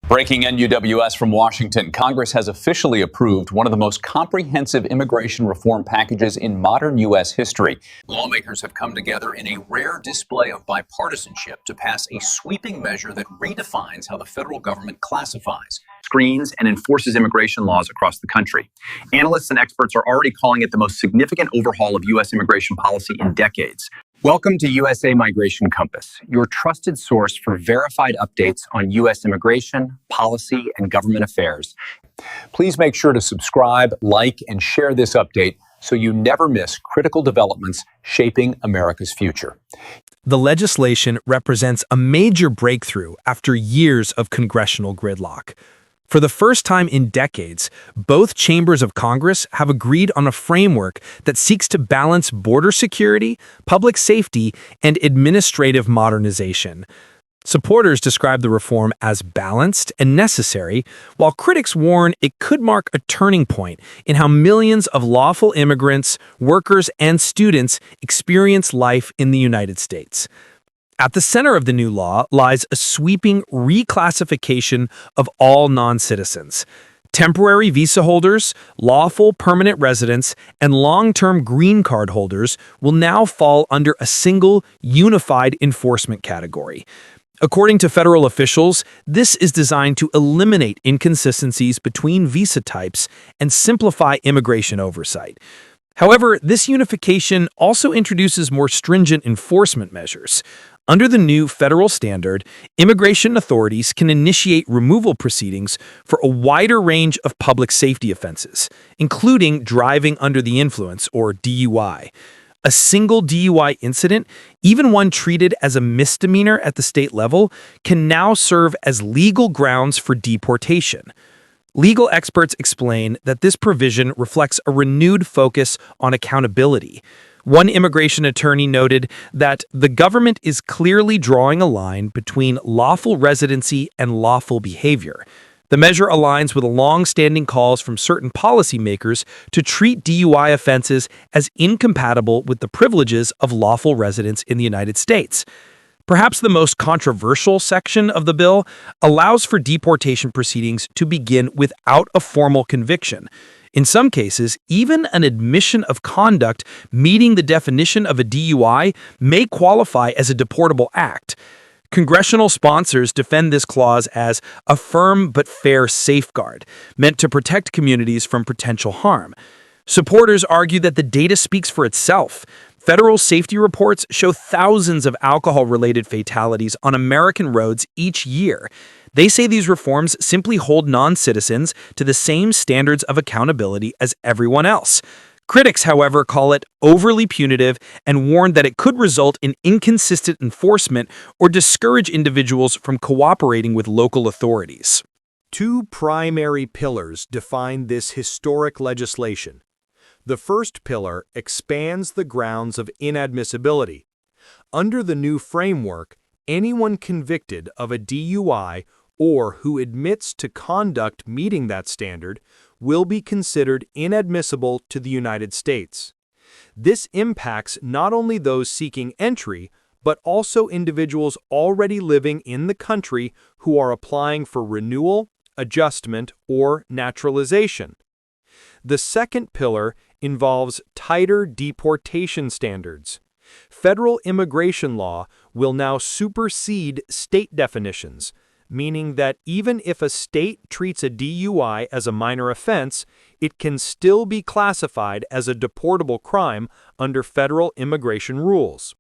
Breaking NUWS from Washington, Congress has officially approved one of the most comprehensive immigration reform packages in modern U.S. history. Lawmakers have come together in a rare display of bipartisanship to pass a sweeping measure that redefines how the federal government classifies, screens, and enforces immigration laws across the country. Analysts and experts are already calling it the most significant overhaul of U.S. immigration policy in decades. Welcome to USA Migration Compass, your trusted source for verified updates on U.S. immigration, policy, and government affairs. Please make sure to subscribe, like, and share this update so you never miss critical developments shaping America's future. The legislation represents a major breakthrough after years of congressional gridlock. For the first time in decades, both chambers of Congress have agreed on a framework that seeks to balance border security, public safety, and administrative modernization. Supporters describe the reform as balanced and necessary, while critics warn it could mark a turning point in how millions of lawful immigrants, workers, and students experience life in the United States. At the center of the new law lies a sweeping reclassification of all non-citizens. Temporary visa holders, lawful permanent residents, and long-term green card holders will now fall under a single, unified enforcement category. According to federal officials, this is designed to eliminate inconsistencies between visa types and simplify immigration oversight. However, this unification also introduces more stringent enforcement measures. Under the new federal standard, immigration authorities can initiate removal proceedings for a wider range of public safety offenses, including driving under the influence, or DUI. A single DUI incident, even one treated as a misdemeanor at the state level, can now serve as legal grounds for deportation. Legal experts explain that this provision reflects a renewed focus on accountability. One immigration attorney noted that the government is clearly drawing a line between lawful residency and lawful behavior. The measure aligns with long-standing calls from certain policymakers to treat DUI offenses as incompatible with the privileges of lawful residents in the United States. Perhaps the most controversial section of the bill allows for deportation proceedings to begin without a formal conviction. In some cases, even an admission of conduct meeting the definition of a DUI may qualify as a deportable act. Congressional sponsors defend this clause as a firm but fair safeguard, meant to protect communities from potential harm. Supporters argue that the data speaks for itself. Federal safety reports show thousands of alcohol-related fatalities on American roads each year. They say these reforms simply hold non-citizens to the same standards of accountability as everyone else. Critics, however, call it overly punitive and warn that it could result in inconsistent enforcement or discourage individuals from cooperating with local authorities. Two primary pillars define this historic legislation. The first pillar expands the grounds of inadmissibility. Under the new framework, anyone convicted of a DUI or who admits to conduct meeting that standard will be considered inadmissible to the United States. This impacts not only those seeking entry, but also individuals already living in the country who are applying for renewal, adjustment, or naturalization. The second pillar involves tighter deportation standards. Federal immigration law will now supersede state definitions, meaning that even if a state treats a DUI as a minor offense, it can still be classified as a deportable crime under federal immigration rules.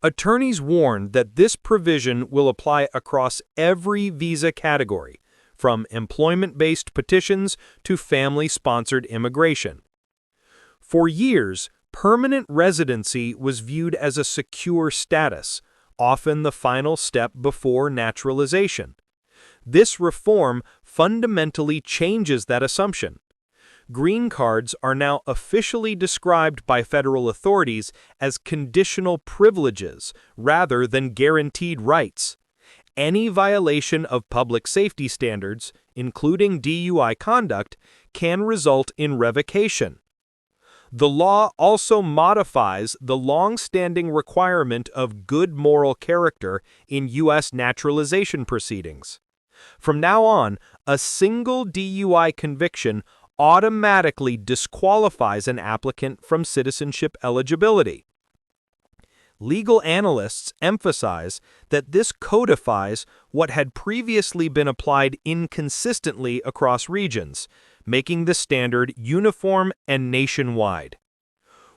Attorneys warn that this provision will apply across every visa category, from employment-based petitions to family-sponsored immigration. For years, permanent residency was viewed as a secure status, often the final step before naturalization. This reform fundamentally changes that assumption. Green cards are now officially described by federal authorities as conditional privileges rather than guaranteed rights. Any violation of public safety standards, including DUI conduct, can result in revocation. The law also modifies the long-standing requirement of good moral character in U.S. naturalization proceedings. From now on, a single DUI conviction automatically disqualifies an applicant from citizenship eligibility. Legal analysts emphasize that this codifies what had previously been applied inconsistently across regions, making the standard uniform and nationwide.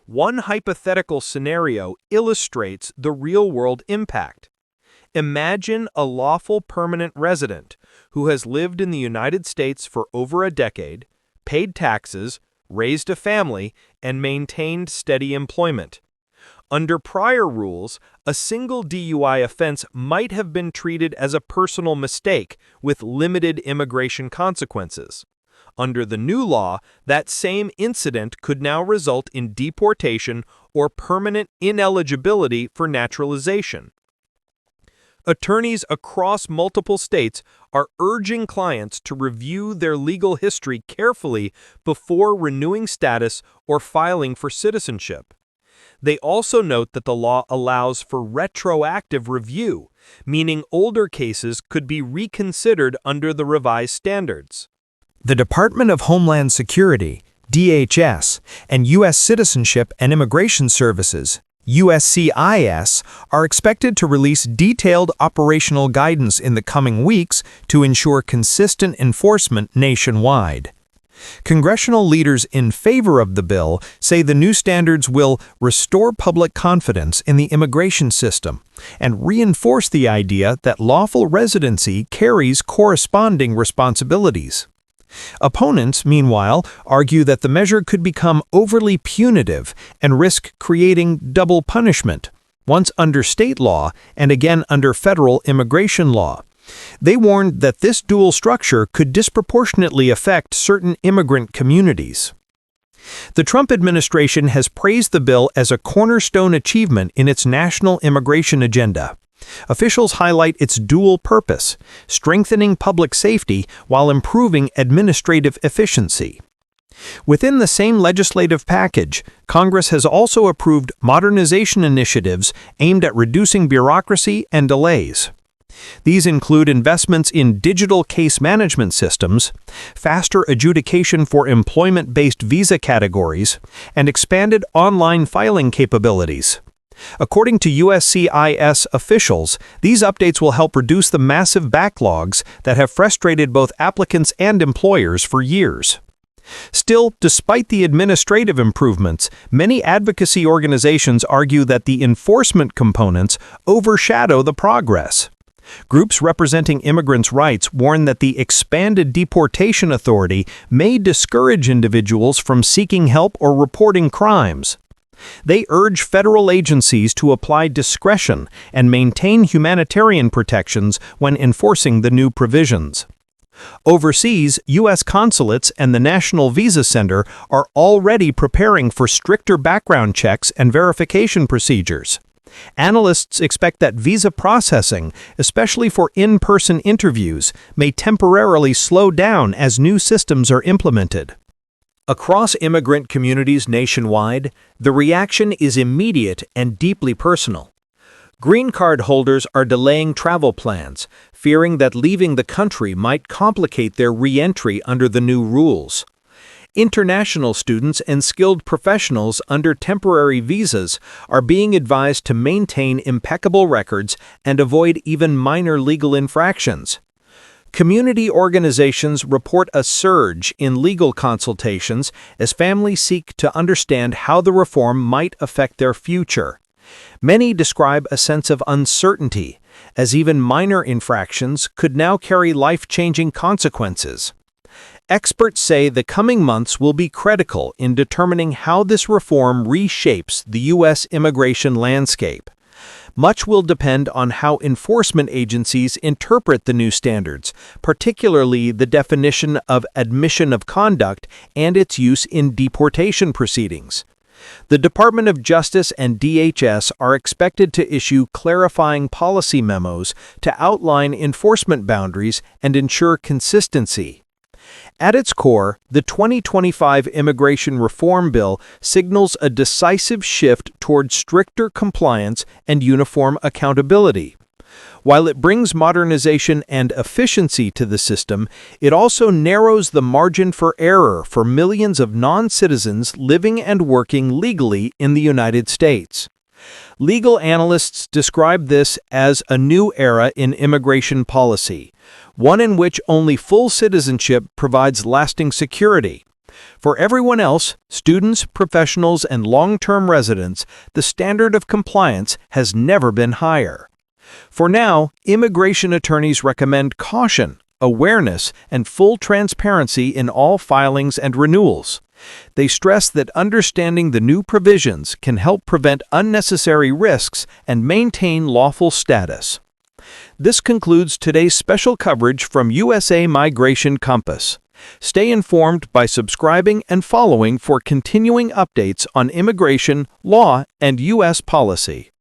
One hypothetical scenario illustrates the real-world impact. Imagine a lawful permanent resident who has lived in the United States for over a decade, paid taxes, raised a family, and maintained steady employment. Under prior rules, a single DUI offense might have been treated as a personal mistake with limited immigration consequences. Under the new law, that same incident could now result in deportation or permanent ineligibility for naturalization. Attorneys across multiple states are urging clients to review their legal history carefully before renewing status or filing for citizenship. They also note that the law allows for retroactive review, meaning older cases could be reconsidered under the revised standards. The Department of Homeland Security, DHS, and U.S. Citizenship and Immigration Services, USCIS, are expected to release detailed operational guidance in the coming weeks to ensure consistent enforcement nationwide. Congressional leaders in favor of the bill say the new standards will restore public confidence in the immigration system and reinforce the idea that lawful residency carries corresponding responsibilities. Opponents, meanwhile, argue that the measure could become overly punitive and risk creating double punishment, once under state law and again under federal immigration law. They warned that this dual structure could disproportionately affect certain immigrant communities. The Trump administration has praised the bill as a cornerstone achievement in its national immigration agenda. Officials highlight its dual purpose, strengthening public safety while improving administrative efficiency. Within the same legislative package, Congress has also approved modernization initiatives aimed at reducing bureaucracy and delays. These include investments in digital case management systems, faster adjudication for employment-based visa categories, and expanded online filing capabilities. According to USCIS officials, these updates will help reduce the massive backlogs that have frustrated both applicants and employers for years. Still, despite the administrative improvements, many advocacy organizations argue that the enforcement components overshadow the progress. Groups representing immigrants' rights warn that the expanded deportation authority may discourage individuals from seeking help or reporting crimes. They urge federal agencies to apply discretion and maintain humanitarian protections when enforcing the new provisions. Overseas, U.S. consulates and the National Visa Center are already preparing for stricter background checks and verification procedures. Analysts expect that visa processing, especially for in-person interviews, may temporarily slow down as new systems are implemented. Across immigrant communities nationwide, the reaction is immediate and deeply personal. Green card holders are delaying travel plans, fearing that leaving the country might complicate their re-entry under the new rules. International students and skilled professionals under temporary visas are being advised to maintain impeccable records and avoid even minor legal infractions. Community organizations report a surge in legal consultations as families seek to understand how the reform might affect their future. Many describe a sense of uncertainty, as even minor infractions could now carry life-changing consequences. Experts say the coming months will be critical in determining how this reform reshapes the U.S. immigration landscape. Much will depend on how enforcement agencies interpret the new standards, particularly the definition of admission of conduct and its use in deportation proceedings. The Department of Justice and DHS are expected to issue clarifying policy memos to outline enforcement boundaries and ensure consistency. At its core, the 2025 Immigration Reform Bill signals a decisive shift toward stricter compliance and uniform accountability. While it brings modernization and efficiency to the system, it also narrows the margin for error for millions of non-citizens living and working legally in the United States. Legal analysts describe this as a new era in immigration policy, one in which only full citizenship provides lasting security. For everyone else, students, professionals, and long-term residents, the standard of compliance has never been higher. For now, immigration attorneys recommend caution, awareness, and full transparency in all filings and renewals. They stress that understanding the new provisions can help prevent unnecessary risks and maintain lawful status. This concludes today's special coverage from USA Migration Compass. Stay informed by subscribing and following for continuing updates on immigration, law, and U.S. policy.